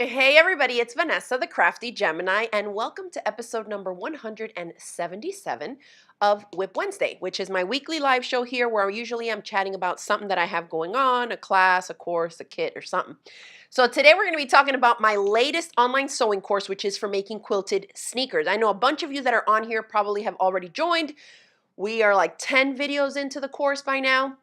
Hey everybody, it's Vanessa, the Crafty Gemini, and welcome to episode number 177 of WIP Wednesday, which is my weekly live show here where usually I'm chatting about something that I have going on, a class, a course, a kit, or something. So today we're going to be talking about my latest online sewing course, which is for making quilted sneakers. I know a bunch of you that are on here probably have already joined. We are like 10 videos into the course by now.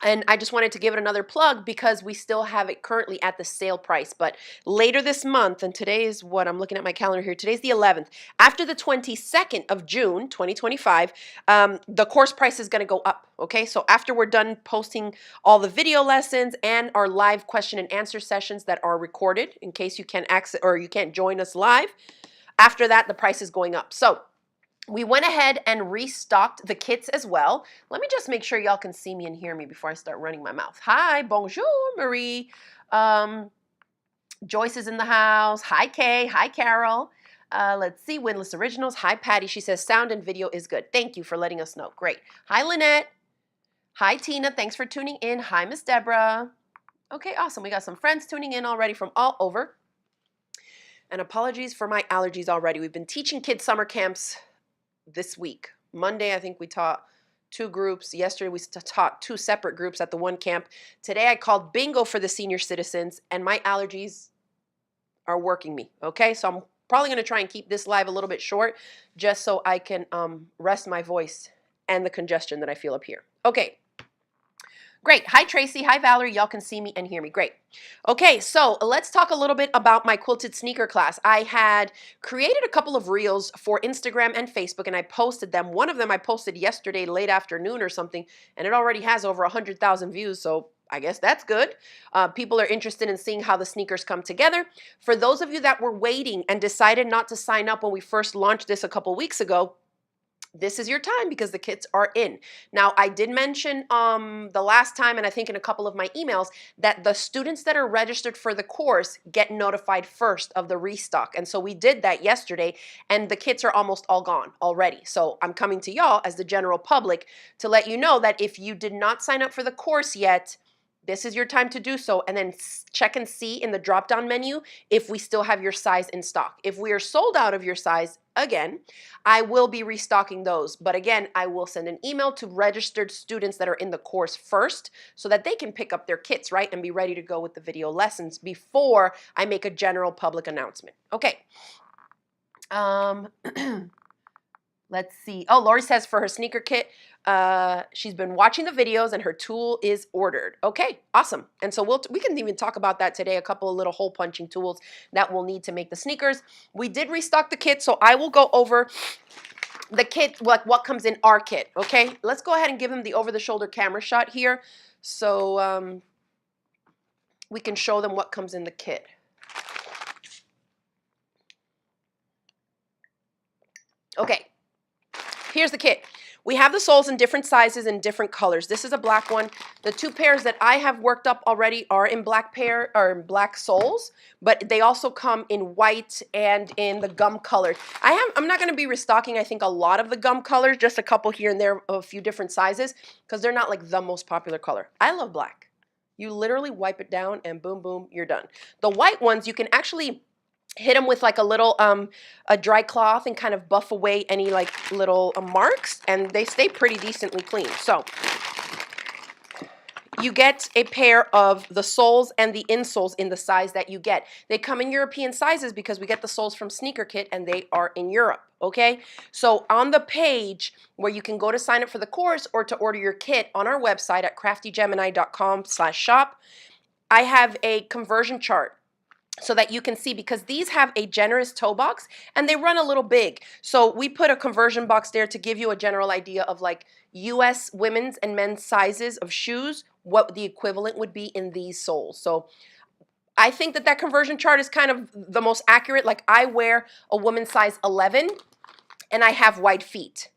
And I just wanted to give it another plug because we still have it currently at the sale price. But later this month, and today is what I'm looking at my calendar here, today's the 11th. After the 22nd of June, 2025, the course price is going to go up. Okay, so after we're done posting all the video lessons and our live question and answer sessions that are recorded, in case you can't access or you can't join us live, after that, the price is going up. So we went ahead and restocked the kits as well. Let me just make sure y'all can see me and hear me before I start running my mouth. Hi, bonjour, Marie. Joyce is in the house. Hi, Kay. Hi, Carol. Let's see, Windless Originals. Hi, Patty. She says sound and video is good. Thank you for letting us know. Great. Hi, Lynette. Hi, Tina. Thanks for tuning in. Hi, Miss Deborah. Okay, awesome. We got some friends tuning in already from all over. And apologies for my allergies already. We've been teaching kids summer camps this week. Monday, I think we taught 2 groups. Yesterday, we taught 2 separate groups at the one camp. Today, I called bingo for the senior citizens, and my allergies are working me, okay? So I'm probably going to try and keep this live a little bit short just so I can rest my voice and the congestion that I feel up here. Okay. Great. Hi, Tracy. Hi, Valerie. Y'all can see me and hear me. Great. Okay, so let's talk a little bit about my quilted sneaker class. I had created a couple of reels for Instagram and Facebook, and I posted them. One of them I posted yesterday late afternoon or something, and it already has over 100,000 views, so I guess that's good. People are interested in seeing how the sneakers come together. For those of you that were waiting and decided not to sign up when we first launched this a couple weeks ago, this is your time because the kits are in. Now, I did mention the last time, and I think in a couple of my emails, that the students that are registered for the course get notified first of the restock. And so we did that yesterday, and the kits are almost all gone already. So I'm coming to y'all as the general public to let you know that if you did not sign up for the course yet, this is your time to do so, and then check and see in the drop-down menu if we still have your size in stock. If we are sold out of your size, again, I will be restocking those. But again, I will send an email to registered students that are in the course first so that they can pick up their kits, right, and be ready to go with the video lessons before I make a general public announcement. Okay. Let's see. Oh, Lori says for her sneaker kit, she's been watching the videos and her tool is ordered. Okay, awesome. And so we can even talk about that today, a couple of little hole punching tools that we'll need to make the sneakers. We did restock the kit, so I will go over the kit, what comes in our kit, okay? Let's go ahead and give him the over-the-shoulder camera shot here so we can show them what comes in the kit. Okay. Here's the kit. We have the soles in different sizes and different colors. This is a black one. The 2 pairs that I have worked up already are in black soles, but they also come in white and in the gum color. I'm not going to be restocking, I think, a lot of the gum colors, just a couple here and there of a few different sizes, because they're not like the most popular color. I love black. You literally wipe it down and boom, boom, you're done. The white ones, you can actually hit them with like a little a dry cloth and kind of buff away any like little marks, and they stay pretty decently clean. So you get a pair of the soles and the insoles in the size that you get. They come in European sizes because we get the soles from Sneaker Kit and they are in Europe, okay? So on the page where you can go to sign up for the course or to order your kit on our website at craftygemini.com/shop, I have a conversion chart so that you can see, because these have a generous toe box and they run a little big. So we put a conversion box there to give you a general idea of like US women's and men's sizes of shoes, what the equivalent would be in these soles. So I think that conversion chart is kind of the most accurate. Like I wear a woman's size 11 and I have wide feet.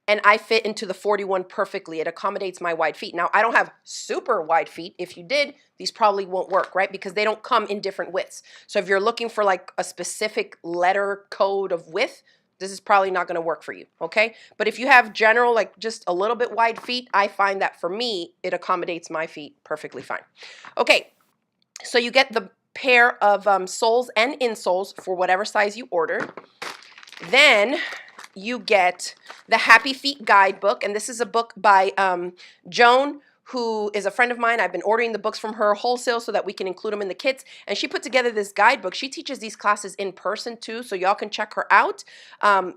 And I fit into the 41 perfectly. It accommodates my wide feet. Now, I don't have super wide feet. If you did, these probably won't work, right? Because they don't come in different widths. So if you're looking for like a specific letter code of width, this is probably not going to work for you, okay? But if you have general, like just a little bit wide feet, I find that for me, it accommodates my feet perfectly fine. Okay, so you get pair of soles and insoles for whatever size you ordered. Then you get the Happy Feet Guidebook, and this is a book by Joan, who is a friend of mine. I've been ordering the books from her wholesale so that we can include them in the kits, and she put together this guidebook. She teaches these classes in person too, so y'all can check her out.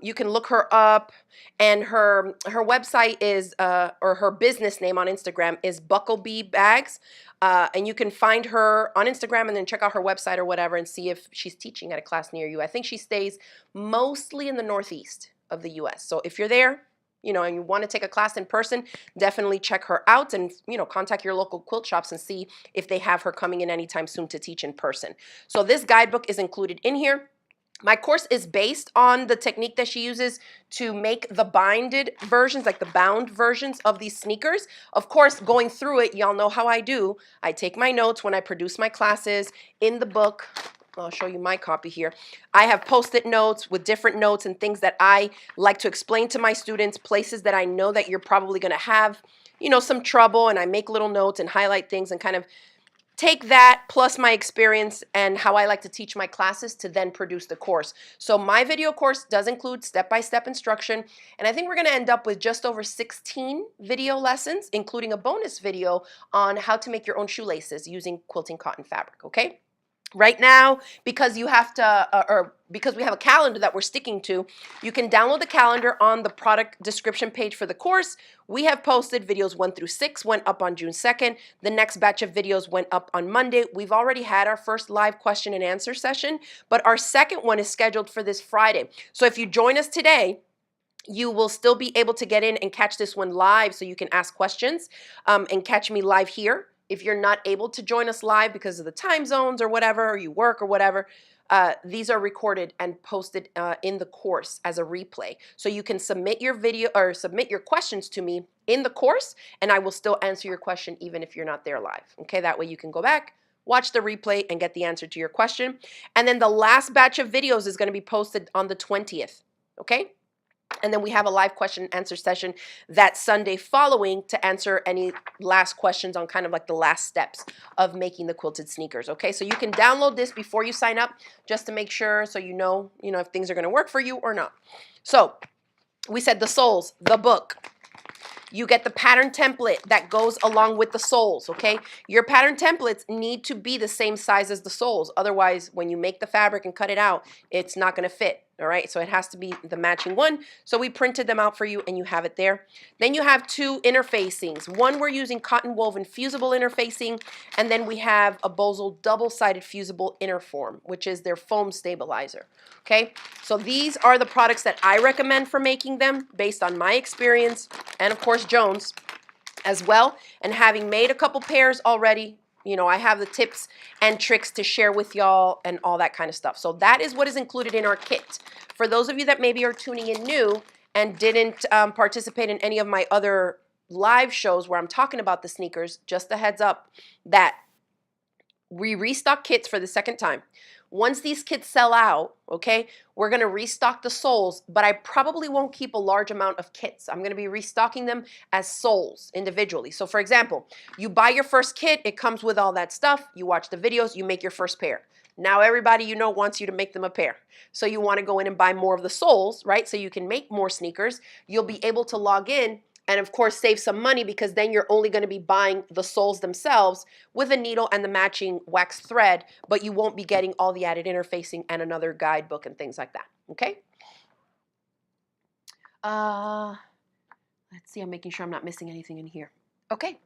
You can look her up, and her website is, or her business name on Instagram is Bucklebee Bags. And you can find her on Instagram and then check out her website or whatever and see if she's teaching at a class near you. I think she stays mostly in the Northeast of the US. So if you're there, you know, and you want to take a class in person, definitely check her out and, you know, contact your local quilt shops and see if they have her coming in anytime soon to teach in person. So this guidebook is included in here. My course is based on the technique that she uses to make the binded versions, like the bound versions of these sneakers. Of course, going through it, y'all know how I do. I take my notes when I produce my classes in the book. I'll show you my copy here. I have post-it notes with different notes and things that I like to explain to my students, places that I know that you're probably going to have, you know, some trouble, and I make little notes and highlight things and kind of take that plus my experience and how I like to teach my classes to then produce the course. So my video course does include step-by-step instruction, and I think we're going to end up with just over 16 video lessons, including a bonus video on how to make your own shoelaces using quilting cotton fabric, okay? Right now, because you have to, or because we have a calendar that we're sticking to, you can download the calendar on the product description page for the course. We have posted videos 1 through 6, went up on June 2nd. The next batch of videos went up on Monday. We've already had our first live question and answer session, but our second one is scheduled for this Friday. So if you join us today, you will still be able to get in and catch this one live, so you can ask questions and catch me live here. If you're not able to join us live because of the time zones or whatever, or you work or whatever, these are recorded and posted in the course as a replay. So you can submit your video or submit your questions to me in the course, and I will still answer your question even if you're not there live. Okay, that way you can go back, watch the replay, and get the answer to your question. And then the last batch of videos is going to be posted on the 20th. Okay? And then we have a live question and answer session that Sunday following to answer any last questions on kind of like the last steps of making the quilted sneakers. Okay, so you can download this before you sign up just to make sure, so you know if things are going to work for you or not. So we said the soles, the book. You get the pattern template that goes along with the soles, okay? Your pattern templates need to be the same size as the soles. Otherwise, when you make the fabric and cut it out, it's not going to fit, all right? So it has to be the matching one. So we printed them out for you, and you have it there. Then you have 2 interfacings. One, we're using cotton woven fusible interfacing, and then we have a Bosel double-sided fusible interform, which is their foam stabilizer, okay? So these are the products that I recommend for making them based on my experience, and of course Jones as well. And having made a couple pairs already, I have the tips and tricks to share with y'all and all that kind of stuff. So that is what is included in our kit. For those of you that maybe are tuning in new and didn't participate in any of my other live shows where I'm talking about the sneakers, just a heads up that we restock kits for the second time. Once these kits sell out, okay, we're going to restock the soles, but I probably won't keep a large amount of kits. I'm going to be restocking them as soles individually. So for example, you buy your first kit, it comes with all that stuff, you watch the videos, you make your first pair. Now everybody wants you to make them a pair. So you want to go in and buy more of the soles, right? So you can make more sneakers. You'll be able to log in and of course save some money, because then you're only going to be buying the soles themselves with a needle and the matching wax thread, but you won't be getting all the added interfacing and another guidebook and things like that, okay? Let's see, I'm making sure I'm not missing anything in here. Okay,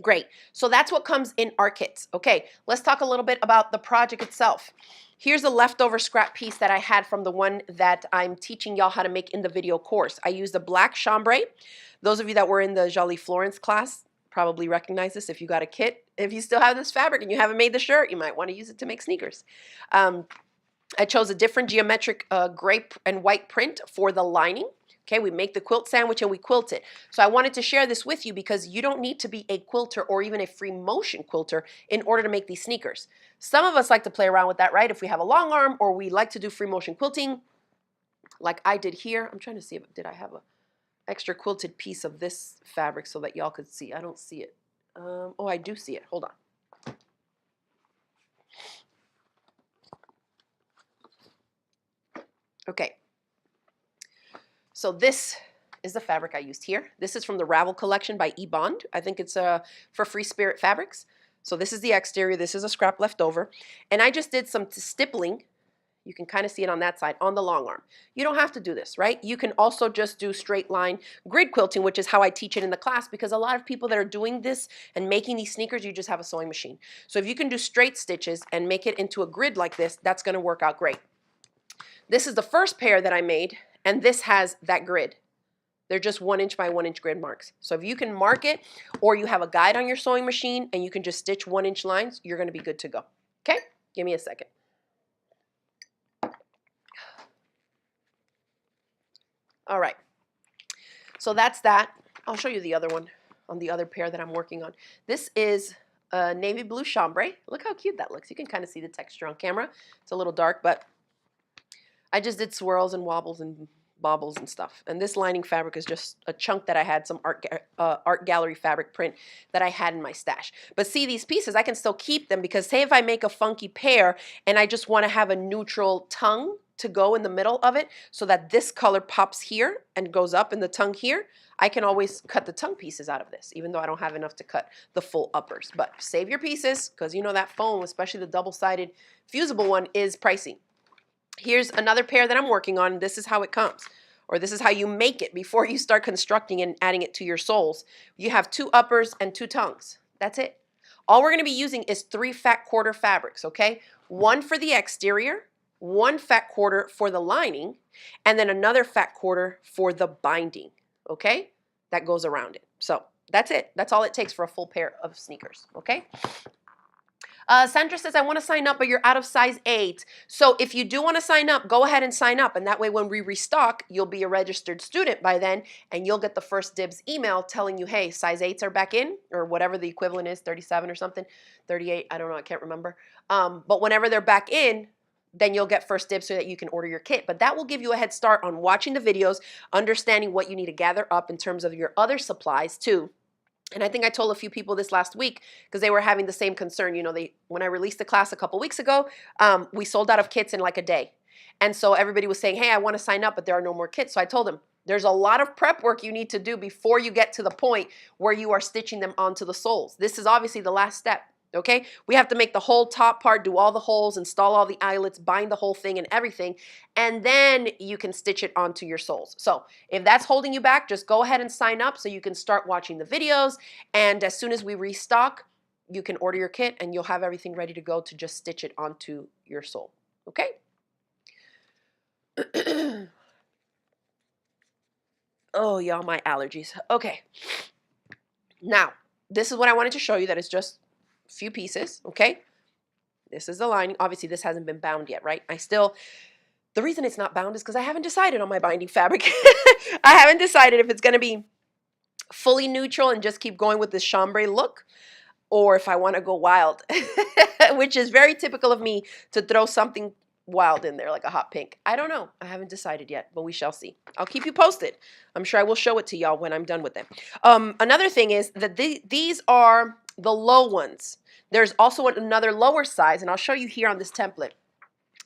great. So that's what comes in our kits. Okay, let's talk a little bit about the project itself. Here's a leftover scrap piece that I had from the one that I'm teaching y'all how to make in the video course. I used a black chambray. Those of you that were in the Jolie Florence class probably recognize this if you got a kit. If you still have this fabric and you haven't made the shirt, you might want to use it to make sneakers. I chose a different geometric gray and white print for the lining. Okay, we make the quilt sandwich and we quilt it. So I wanted to share this with you because you don't need to be a quilter or even a free motion quilter in order to make these sneakers. Some of us like to play around with that, right? If we have a long arm or we like to do free motion quilting, like I did here. I'm trying to see did I have a extra quilted piece of this fabric so that y'all could see. I don't see it. Oh, I do see it. Hold on. Okay, so this is the fabric I used here. This is from the Ravel collection by eBond. I think it's for Free Spirit Fabrics. So this is the exterior. This is a scrap left over. And I just did some stippling. You can kind of see it on that side, on the long arm. You don't have to do this, right? You can also just do straight line grid quilting, which is how I teach it in the class, because a lot of people that are doing this and making these sneakers, you just have a sewing machine. So if you can do straight stitches and make it into a grid like this, that's going to work out great. This is the first pair that I made, and this has that grid. They're just 1 inch by 1 inch grid marks. So if you can mark it, or you have a guide on your sewing machine and you can just stitch 1 inch lines, you're going to be good to go. Okay? Give me a second. All right. So that's that. I'll show you the other one on the other pair that I'm working on. This is a navy blue chambray. Look how cute that looks. You can kind of see the texture on camera. It's a little dark, but I just did swirls and wobbles and bobbles and stuff. And this lining fabric is just a chunk that I had, some art gallery fabric print that I had in my stash. But see, these pieces, I can still keep them, because say if I make a funky pair and I just want to have a neutral tongue to go in the middle of it so that this color pops here and goes up in the tongue here, I can always cut the tongue pieces out of this, even though I don't have enough to cut the full uppers. But save your pieces, because you know that foam, especially the double-sided fusible one, is pricey. Here's another pair that I'm working on. This is how it comes, or this is how you make it before you start constructing and adding it to your soles. You have 2 uppers and 2 tongues. That's it. All we're going to be using is 3 fat quarter fabrics, okay? 1 for the exterior, 1 fat quarter for the lining, and then another fat quarter for the binding, okay? That goes around it. So that's it. That's all it takes for a full pair of sneakers, okay? Sandra says, I want to sign up, but you're out of size 8. So if you do want to sign up, go ahead and sign up. And that way when we restock, you'll be a registered student by then, and you'll get the first dibs email telling you, hey, size 8s are back in, or whatever the equivalent is, 37 or something, 38, I don't know, I can't remember. But whenever they're back in, then you'll get first dibs so that you can order your kit. But that will give you a head start on watching the videos, understanding what you need to gather up in terms of your other supplies too. And I think I told a few people this last week because they were having the same concern. You know, when I released the class a couple weeks ago, we sold out of kits in like a day. And so everybody was saying, hey, I want to sign up, but there are no more kits. So I told them, there's a lot of prep work you need to do before you get to the point where you are stitching them onto the soles. This is obviously the last step. Okay, we have to make the whole top part, do all the holes, install all the eyelets, bind the whole thing and everything, and then you can stitch it onto your soles. So if that's holding you back, just go ahead and sign up so you can start watching the videos, and as soon as we restock, you can order your kit and you'll have everything ready to go to just stitch it onto your sole. Okay? Oh, y'all, my allergies. Okay. Now, this is what I wanted to show you, that it's just few pieces, okay? This is the lining. Obviously, this hasn't been bound yet, right? The reason it's not bound is because I haven't decided on my binding fabric. I haven't decided if it's going to be fully neutral and just keep going with this chambray look, or if I want to go wild, which is very typical of me to throw something wild in there, like a hot pink. I don't know. I haven't decided yet, but we shall see. I'll keep you posted. I'm sure I will show it to y'all when I'm done with them. Another thing is that these are the low ones. There's also another lower size, and I'll show you here on this template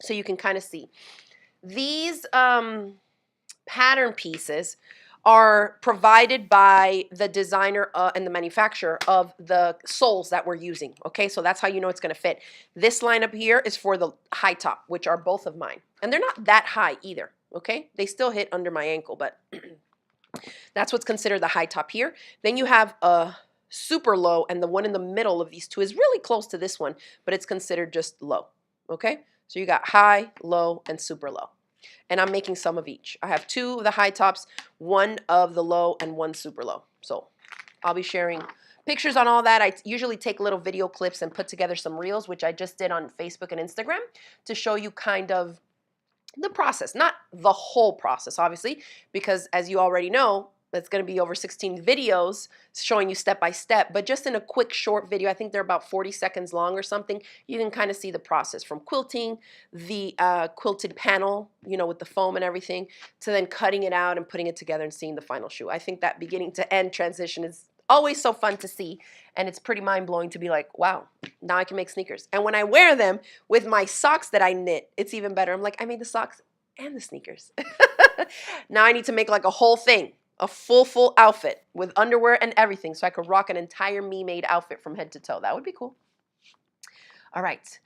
so you can kind of see. These pattern pieces are provided by the designer and the manufacturer of the soles that we're using. Okay, so that's how you know it's going to fit. This line up here is for the high top, which are both of mine. And they're not that high either. Okay, they still hit under my ankle, but that's what's considered the high top here. Then you have a super low, and the one in the middle of these two is really close to this one, but it's considered just low. Okay, so you got high, low, and super low. And I'm making some of each. I have 2 of the high tops, 1 of the low, and 1 super low. So I'll be sharing pictures on all that. I usually take little video clips and put together some reels, which I just did on Facebook and Instagram, to show you kind of the process. Not the whole process, obviously, because as you already know, that's going to be over 16 videos showing you step by step, but just in a quick short video, I think they're about 40 seconds long or something, you can kind of see the process from quilting the quilted panel, you know, with the foam and everything, to then cutting it out and putting it together and seeing the final shoe. I think that beginning to end transition is always so fun to see, and it's pretty mind-blowing to be like, wow, now I can make sneakers. And when I wear them with my socks that I knit, it's even better. I'm like, I made the socks and the sneakers. Now I need to make like a whole thing, a full outfit with underwear and everything so I could rock an entire me-made outfit from head to toe. That would be cool. All right.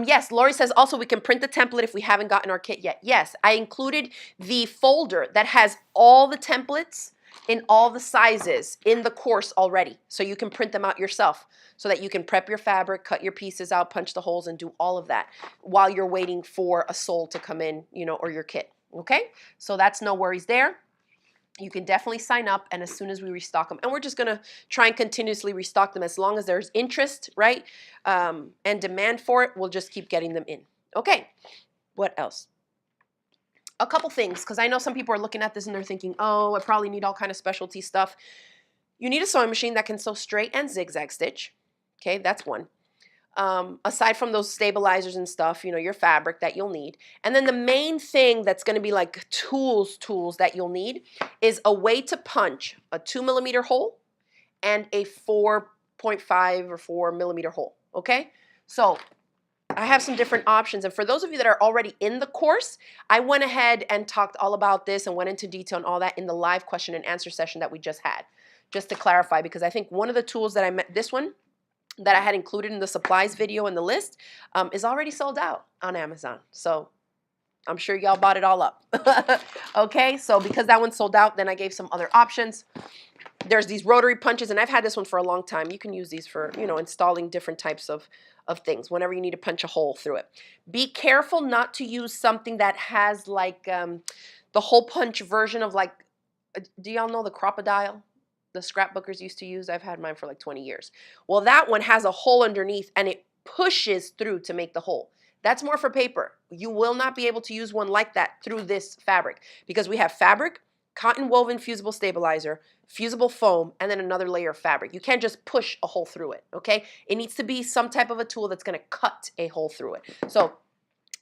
Yes, Lori says also we can print the template if we haven't gotten our kit yet. Yes, I included the folder that has all the templates in all the sizes in the course already. So you can print them out yourself so that you can prep your fabric, cut your pieces out, punch the holes, and do all of that while you're waiting for a sole to come in, you know, or your kit. Okay? So that's no worries there. You can definitely sign up, and as soon as we restock them, and we're just going to try and continuously restock them as long as there's interest, right, and demand for it, we'll just keep getting them in. Okay, what else? A couple things, because I know some people are looking at this and they're thinking, oh, I probably need all kind of specialty stuff. You need a sewing machine that can sew straight and zigzag stitch. Okay, that's one. Aside from those stabilizers and stuff, you know, your fabric that you'll need. And then the main thing that's going to be like tools that you'll need is a way to punch a 2mm hole and a 4.5 or 4mm hole. Okay, so I have some different options. And for those of you that are already in the course, I went ahead and talked all about this and went into detail and all that in the live question and answer session that we just had, just to clarify, because I think one of the tools that I met, this one, that I had included in the supplies video in the list is already sold out on Amazon. So I'm sure y'all bought it all up. Okay, so because that one sold out, then I gave some other options. There's these rotary punches, and I've had this one for a long time. You can use these for, you know, installing different types of things whenever you need to punch a hole through it. Be careful not to use something that has like the hole punch version of like, do y'all know the crocodile? The scrapbookers used to use. I've had mine for like 20 years. Well, that one has a hole underneath and it pushes through to make the hole. That's more for paper. You will not be able to use one like that through this fabric because we have fabric, cotton woven fusible stabilizer, fusible foam, and then another layer of fabric. You can't just push a hole through it, okay? It needs to be some type of a tool that's gonna cut a hole through it. So,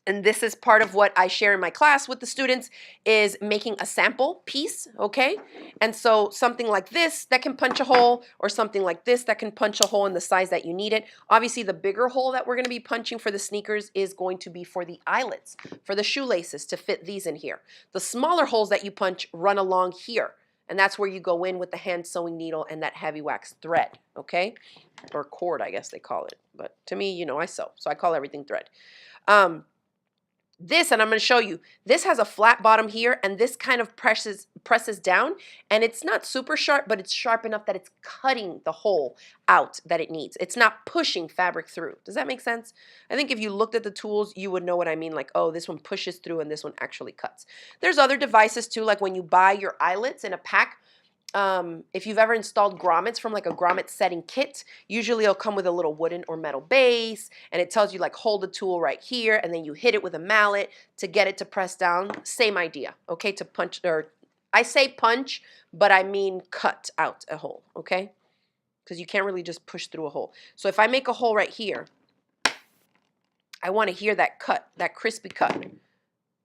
and this is part of what I share in my class with the students is making a sample piece, okay? And so something like this that can punch a hole or something like this that can punch a hole in the size that you need it. Obviously, the bigger hole that we're going to be punching for the sneakers is going to be for the eyelets, for the shoelaces to fit these in here. The smaller holes that you punch run along here. And that's where you go in with the hand sewing needle and that heavy wax thread, okay? Or cord, I guess they call it. But to me, you know, I sew, so I call everything thread. This, and I'm going to show you, this has a flat bottom here, and this kind of presses down, and it's not super sharp, but it's sharp enough that it's cutting the hole out that it needs. It's not pushing fabric through. Does that make sense? I think if you looked at the tools, you would know what I mean, like, oh, this one pushes through and this one actually cuts. There's other devices too, like when you buy your eyelets in a pack. If you've ever installed grommets from like a grommet setting kit, usually it'll come with a little wooden or metal base, and it tells you like hold the tool right here, and then you hit it with a mallet to get it to press down. Same idea, okay, to punch, or I say punch, but I mean cut out a hole, okay? Because you can't really just push through a hole. So if I make a hole right here, I want to hear that cut, that crispy cut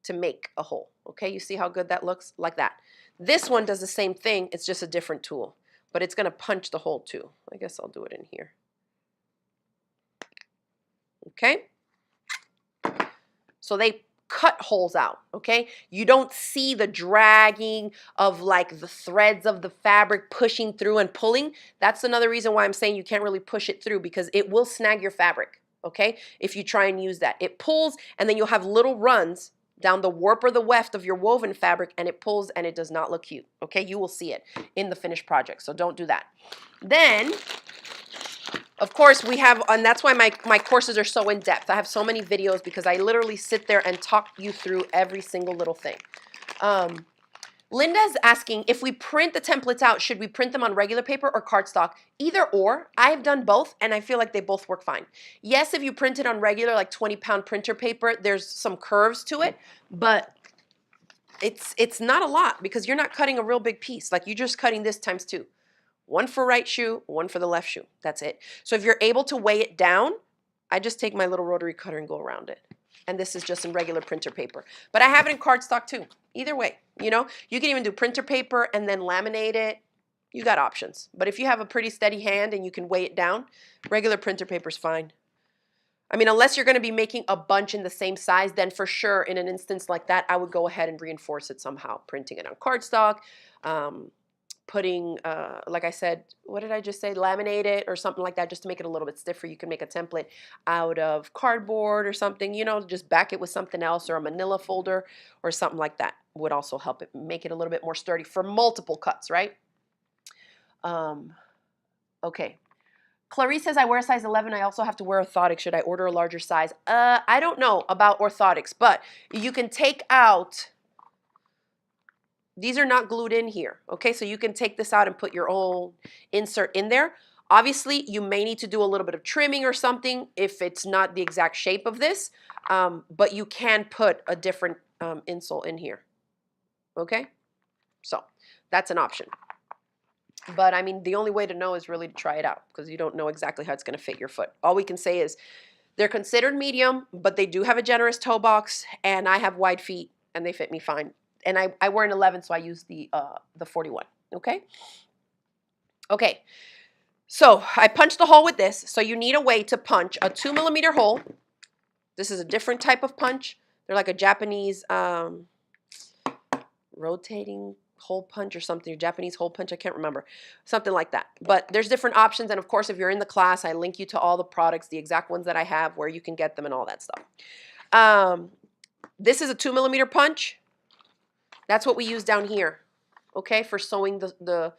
to make a hole, okay? You see how good that looks? Like that. This one does the same thing, it's just a different tool, but it's going to punch the hole too. I guess I'll do it in here. Okay? So they cut holes out, okay? You don't see the dragging of like the threads of the fabric pushing through and pulling. That's another reason why I'm saying you can't really push it through, because it will snag your fabric, okay? If you try and use that. It pulls, and then you'll have little runs down the warp or the weft of your woven fabric, and it pulls, and it does not look cute, okay? You will see it in the finished project, so don't do that. Then, of course, we have, and that's why my courses are so in-depth. I have so many videos because I literally sit there and talk you through every single little thing. Linda's asking, if we print the templates out, should we print them on regular paper or cardstock? Either or. I've done both, and I feel like they both work fine. Yes, if you print it on regular, like 20-pound printer paper, there's some curves to it, but it's not a lot because you're not cutting a real big piece. Like, you're just cutting this times 2. One for right shoe, one for the left shoe. That's it. So if you're able to weigh it down, I just take my little rotary cutter and go around it. And this is just in regular printer paper. But I have it in cardstock too. Either way, you know. You can even do printer paper and then laminate it. You got options. But if you have a pretty steady hand and you can weigh it down, regular printer paper's fine. I mean, unless you're going to be making a bunch in the same size, then for sure, in an instance like that, I would go ahead and reinforce it somehow, printing it on cardstock, putting, like I said, what did I just say? Laminate it or something like that, just to make it a little bit stiffer. You can make a template out of cardboard or something, you know, just back it with something else, or a manila folder or something like that would also help it make it a little bit more sturdy for multiple cuts, right? Okay. Clarice says, I wear a size 11. I also have to wear orthotics. Should I order a larger size? I don't know about orthotics, but you can take out, these are not glued in here, okay? So you can take this out and put your own insert in there. Obviously, you may need to do a little bit of trimming or something if it's not the exact shape of this, but you can put a different insole in here, okay? So that's an option. But I mean, the only way to know is really to try it out, because you don't know exactly how it's going to fit your foot. All we can say is they're considered medium, but they do have a generous toe box, and I have wide feet, and they fit me fine. And I wear an 11, so I use the 41, okay? Okay, so I punched the hole with this. So you need a way to punch a 2mm hole. This is a different type of punch. They're like a Japanese rotating hole punch or something, Japanese hole punch, I can't remember, something like that. But there's different options, and of course, if you're in the class, I link you to all the products, the exact ones that I have, where you can get them and all that stuff. This is a 2mm punch. That's what we use down here, okay, for sewing the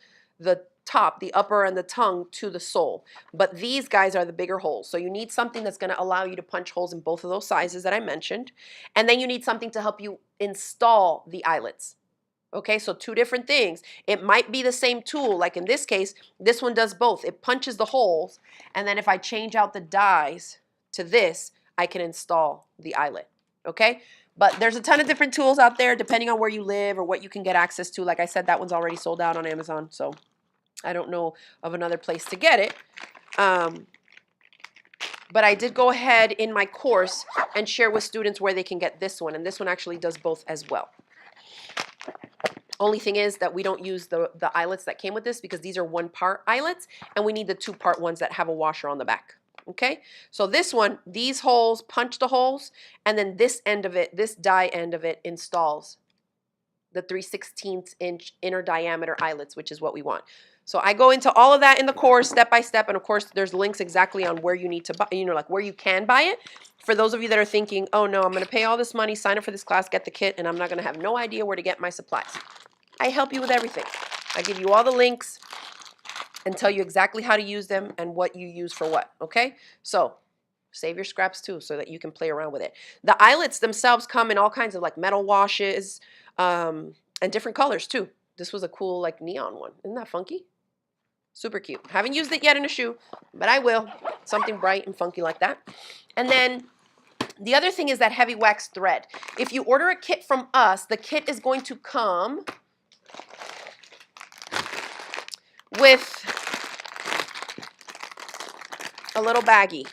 top, the upper and the tongue to the sole. But these guys are the bigger holes. So you need something that's going to allow you to punch holes in both of those sizes that I mentioned. And then you need something to help you install the eyelets. Okay, so two different things. It might be the same tool, like in this case, this one does both. It punches the holes, and then if I change out the dies to this, I can install the eyelet, okay? But there's a ton of different tools out there depending on where you live or what you can get access to. Like I said, that one's already sold out on Amazon, so I don't know of another place to get it. But I did go ahead in my course and share with students where they can get this one, and this one actually does both as well. Only thing is that we don't use the eyelets that came with this, because these are 1-part eyelets, and we need the 2-part ones that have a washer on the back. Okay, so this one, these holes punch the holes, and then this end of it, this die end of it, installs the 3/16" inner diameter eyelets, which is what we want. So I go into all of that in the course step by step, and of course there's links exactly on where you need to buy, you know, like where you can buy it. For those of you that are thinking, oh no, I'm going to pay all this money, sign up for this class, get the kit, and I'm not going to have no idea where to get my supplies. I help you with everything. I give you all the links and tell you exactly how to use them and what you use for what, okay? So save your scraps too, so that you can play around with it. The eyelets themselves come in all kinds of like metal washes and different colors too. This was a cool like neon one. Isn't that funky? Super cute. Haven't used it yet in a shoe, but I will. Something bright and funky like that. And then the other thing is that heavy wax thread. If you order a kit from us, the kit is going to come with a little baggie.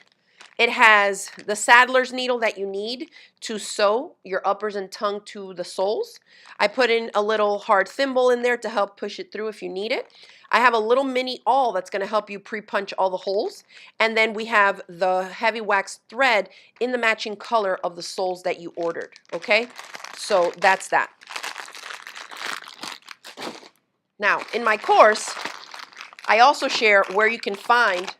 It has the saddler's needle that you need to sew your uppers and tongue to the soles. I put in a little hard thimble in there to help push it through if you need it. I have a little mini awl that's going to help you pre-punch all the holes. And then we have the heavy wax thread in the matching color of the soles that you ordered. Okay, so that's that. Now, in my course, I also share where you can find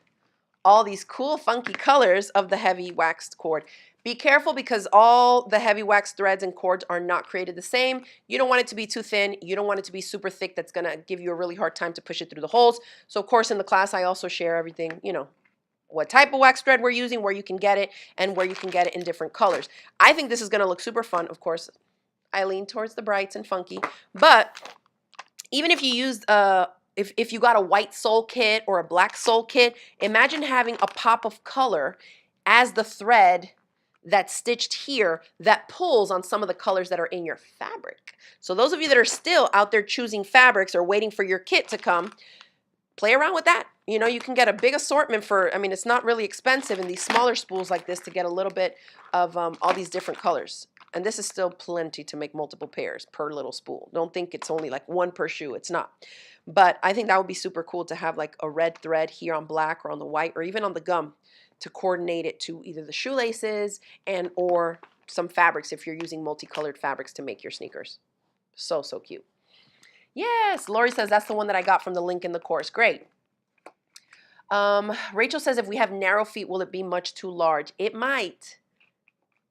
all these cool funky colors of the heavy waxed cord. Be careful, because all the heavy wax threads and cords are not created the same. You don't want it to be too thin. You don't want it to be super thick. That's going to give you a really hard time to push it through the holes. So of course in the class I also share everything, you know, what type of wax thread we're using, where you can get it, and where you can get it in different colors. I think this is going to look super fun. Of course, I lean towards the brights and funky, but even if you used if you got a white sole kit or a black sole kit, imagine having a pop of color as the thread that's stitched here that pulls on some of the colors that are in your fabric. So those of you that are still out there choosing fabrics or waiting for your kit to come, play around with that. You know, you can get a big assortment for, I mean, it's not really expensive in these smaller spools like this to get a little bit of all these different colors. And this is still plenty to make multiple pairs per little spool. Don't think it's only like one per shoe. It's not. But I think that would be super cool to have like a red thread here on black or on the white or even on the gum to coordinate it to either the shoelaces and or some fabrics if you're using multicolored fabrics to make your sneakers. So, so cute. Yes, Lori says that's the one that I got from the link in the course. Great. Rachel says if we have narrow feet, will it be much too large? It might.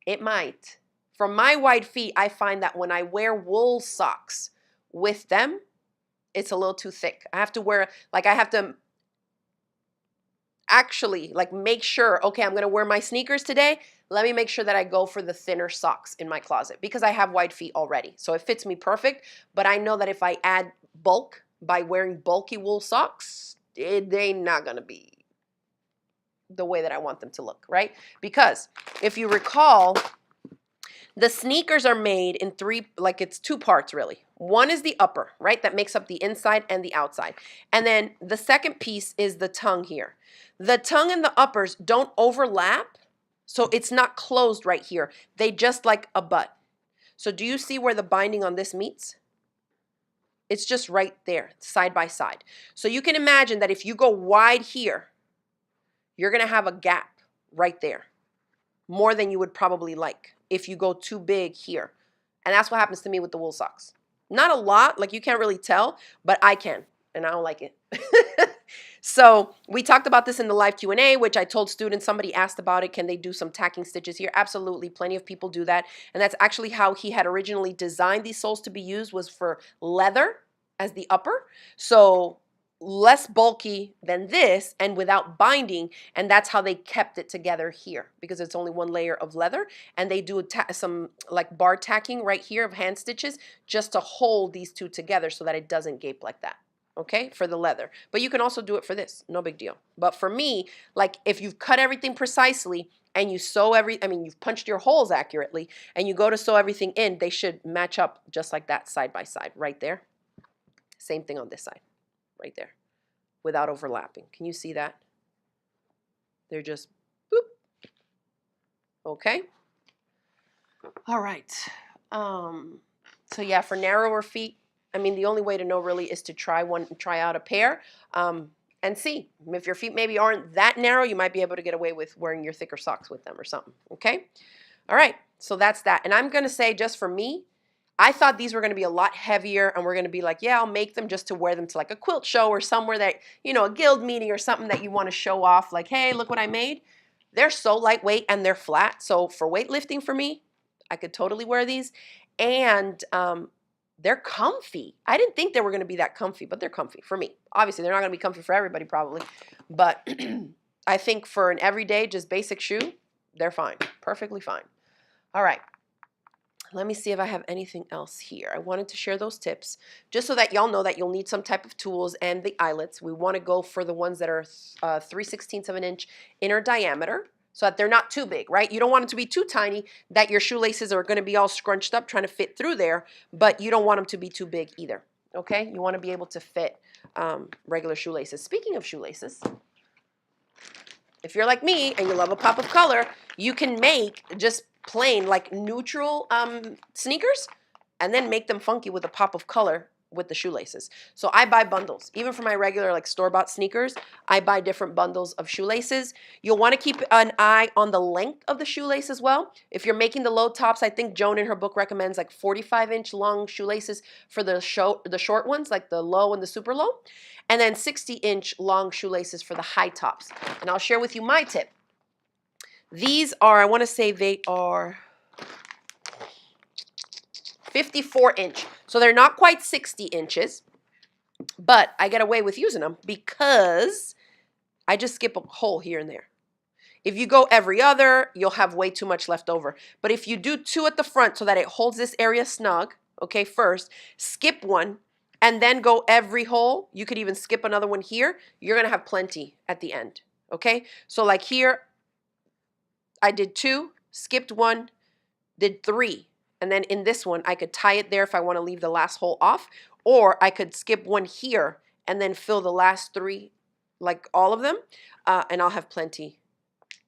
It might. For my wide feet, I find that when I wear wool socks with them, it's a little too thick. I have to wear, like I have to actually like make sure, okay, I'm going to wear my sneakers today. Let me make sure that I go for the thinner socks in my closet because I have wide feet already. So it fits me perfect. But I know that if I add bulk by wearing bulky wool socks, they're not going to be the way that I want them to look, right? Because if you recall, the sneakers are made in three, like it's two parts really. One is the upper, right? That makes up the inside and the outside. And then the second piece is the tongue here. The tongue and the uppers don't overlap, so it's not closed right here. They just like a butt. So do you see where the binding on this meets? It's just right there, side by side. So you can imagine that if you go wide here, you're going to have a gap right there, more than you would probably like if you go too big here. And that's what happens to me with the wool socks. Not a lot, like you can't really tell, but I can, and I don't like it. So we talked about this in the live Q&A, which I told students, somebody asked about it, can they do some tacking stitches here? Absolutely, plenty of people do that. And that's actually how he had originally designed these soles to be used, was for leather as the upper. So less bulky than this and without binding, and that's how they kept it together here because it's only one layer of leather, and they do some like bar tacking right here of hand stitches just to hold these two together so that it doesn't gape like that, okay, for the leather. But you can also do it for this, no big deal. But for me, like if you've cut everything precisely and you sew you've punched your holes accurately and you go to sew everything in, they should match up just like that, side by side right there. Same thing on this side right there, without overlapping. Can you see that? They're just boop. Okay. All right. So yeah, for narrower feet, I mean, the only way to know really is to try out a pair, and see. If your feet maybe aren't that narrow, you might be able to get away with wearing your thicker socks with them or something. Okay. All right. So that's that. And I'm going to say, just for me, I thought these were going to be a lot heavier, and we're going to be like, yeah, I'll make them just to wear them to like a quilt show or somewhere that, you know, a guild meeting or something that you want to show off, like, hey, look what I made. They're so lightweight and they're flat. So for weightlifting for me, I could totally wear these. And they're comfy. I didn't think they were going to be that comfy, but they're comfy for me. Obviously, they're not going to be comfy for everybody probably. But I think for an everyday, just basic shoe, they're fine. Perfectly fine. All right. Let me see if I have anything else here. I wanted to share those tips just so that y'all know that you'll need some type of tools and the eyelets. We want to go for the ones that are 3/16 of an inch inner diameter so that they're not too big, right? You don't want them to be too tiny that your shoelaces are going to be all scrunched up trying to fit through there, but you don't want them to be too big either, okay? You want to be able to fit regular shoelaces. Speaking of shoelaces, if you're like me and you love a pop of color, you can make just plain like neutral sneakers and then make them funky with a pop of color with the shoelaces. So I buy bundles. Even for my regular like store-bought sneakers, I buy different bundles of shoelaces. You'll want to keep an eye on the length of the shoelace as well. If you're making the low tops, I think Joan in her book recommends like 45-inch long shoelaces for the short ones, like the low and the super low, and then 60-inch long shoelaces for the high tops. And I'll share with you my tip. These are, I want to say they are 54-inch. So they're not quite 60 inches, but I get away with using them because I just skip a hole here and there. If you go every other, you'll have way too much left over. But if you do two at the front so that it holds this area snug, okay, first, skip one, and then go every hole, you could even skip another one here, you're going to have plenty at the end, okay? So like here, I did two, skipped one, did three. And then in this one, I could tie it there if I want to leave the last hole off. Or I could skip one here and then fill the last three, like all of them. And I'll have plenty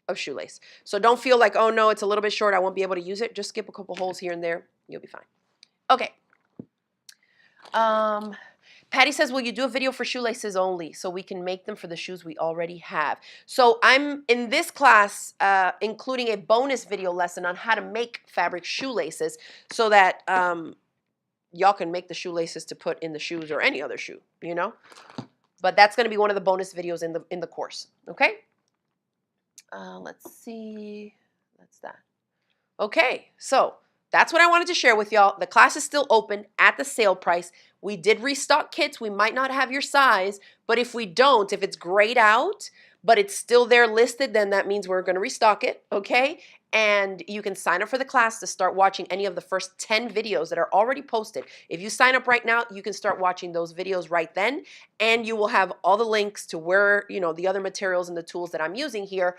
of shoelace. So don't feel like, oh no, it's a little bit short, I won't be able to use it. Just skip a couple holes here and there. You'll be fine. Okay. Patty says, will you do a video for shoelaces only so we can make them for the shoes we already have? So I'm in this class including a bonus video lesson on how to make fabric shoelaces so that y'all can make the shoelaces to put in the shoes or any other shoe, you know? But that's going to be one of the bonus videos in the course, okay? Let's see. That's that. Okay, so that's what I wanted to share with y'all. The class is still open at the sale price. We did restock kits. We might not have your size, but if we don't, if it's grayed out, but it's still there listed, then that means we're going to restock it, okay? And you can sign up for the class to start watching any of the first 10 videos that are already posted. If you sign up right now, you can start watching those videos right then, and you will have all the links to where, you know, the other materials and the tools that I'm using here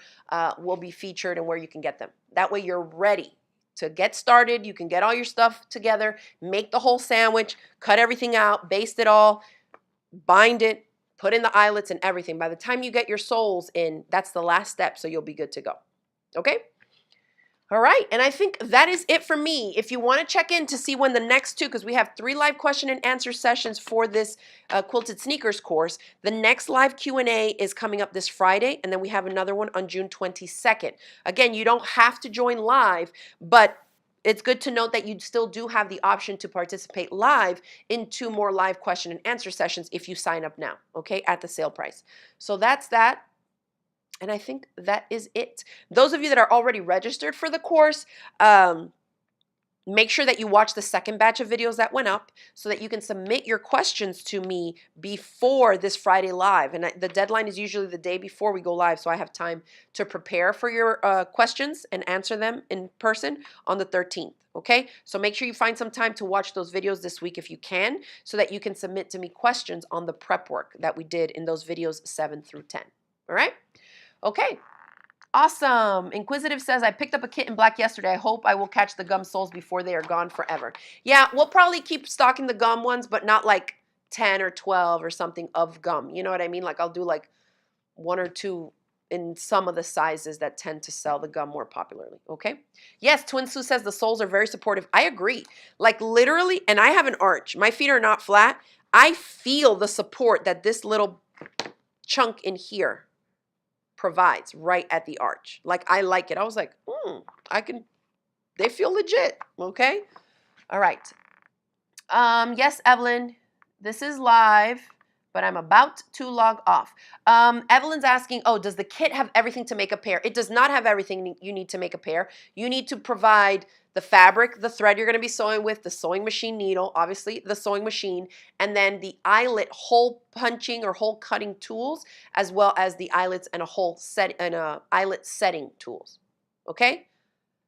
will be featured and where you can get them. That way you're ready to get started. You can get all your stuff together, make the whole sandwich, cut everything out, baste it all, bind it, put in the eyelets and everything. By the time you get your soles in, that's the last step, so you'll be good to go. Okay? All right, and I think that is it for me. If you want to check in to see when the next two, because we have 3 live question and answer sessions for this Quilted Sneakers course, the next live Q&A is coming up this Friday, and then we have another one on June 22nd. Again, you don't have to join live, but it's good to note that you still do have the option to participate live in 2 more live question and answer sessions if you sign up now, okay, at the sale price. So that's that. And I think that is it. Those of you that are already registered for the course, make sure that you watch the second batch of videos that went up so that you can submit your questions to me before this Friday live. And the deadline is usually the day before we go live, so I have time to prepare for your questions and answer them in person on the 13th. Okay, so make sure you find some time to watch those videos this week if you can, so that you can submit to me questions on the prep work that we did in those videos 7 through 10. All right? Okay, awesome. Inquisitive says, I picked up a kit in black yesterday. I hope I will catch the gum soles before they are gone forever. Yeah, we'll probably keep stocking the gum ones, but not like 10 or 12 or something of gum. You know what I mean? Like I'll do like 1 or 2 in some of the sizes that tend to sell the gum more popularly, okay? Yes, Twin Sue says the soles are very supportive. I agree. Like literally, and I have an arch. My feet are not flat. I feel the support that this little chunk in here provides right at the arch. Like I like it. I was like, they feel legit. Okay. All right. Yes, Evelyn, this is live, but I'm about to log off. Evelyn's asking, oh, does the kit have everything to make a pair? It does not have everything you need to make a pair. You need to provide the fabric, the thread you're going to be sewing with, the sewing machine needle, obviously the sewing machine, and then the eyelet hole punching or hole cutting tools, as well as the eyelets and eyelet setting tools. Okay?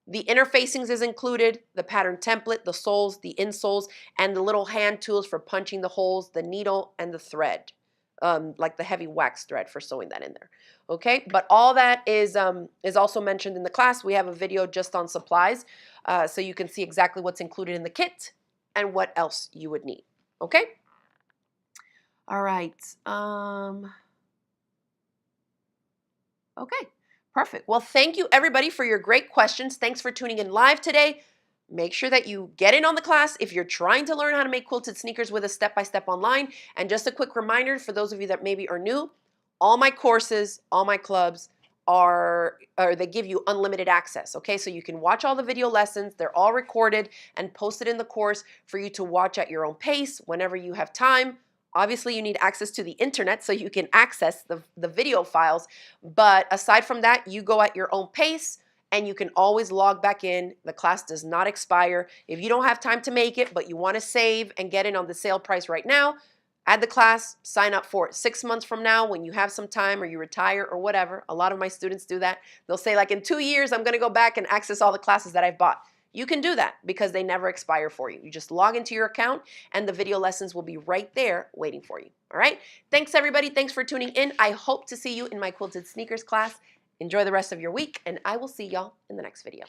The interfacings is included, the pattern template, the soles, the insoles, and the little hand tools for punching the holes, the needle, and the thread, like the heavy wax thread for sewing that in there. Okay, but all that is also mentioned in the class. We have a video just on supplies, so you can see exactly what's included in the kit and what else you would need. Okay? All right. Okay. Perfect. Well, thank you everybody for your great questions. Thanks for tuning in live today. Make sure that you get in on the class if you're trying to learn how to make quilted sneakers with a step-by-step online. And just a quick reminder for those of you that maybe are new, all my courses, all my clubs they give you unlimited access, okay? So you can watch all the video lessons. They're all recorded and posted in the course for you to watch at your own pace whenever you have time. Obviously, you need access to the internet so you can access the video files. But aside from that, you go at your own pace and you can always log back in. The class does not expire. If you don't have time to make it, but you want to save and get in on the sale price right now, add the class, sign up for it. 6 months from now, when you have some time or you retire or whatever, a lot of my students do that. They'll say like in 2 years, I'm going to go back and access all the classes that I've bought. You can do that because they never expire for you. You just log into your account and the video lessons will be right there waiting for you. All right. Thanks everybody. Thanks for tuning in. I hope to see you in my Quilted Sneakers class. Enjoy the rest of your week and I will see y'all in the next video.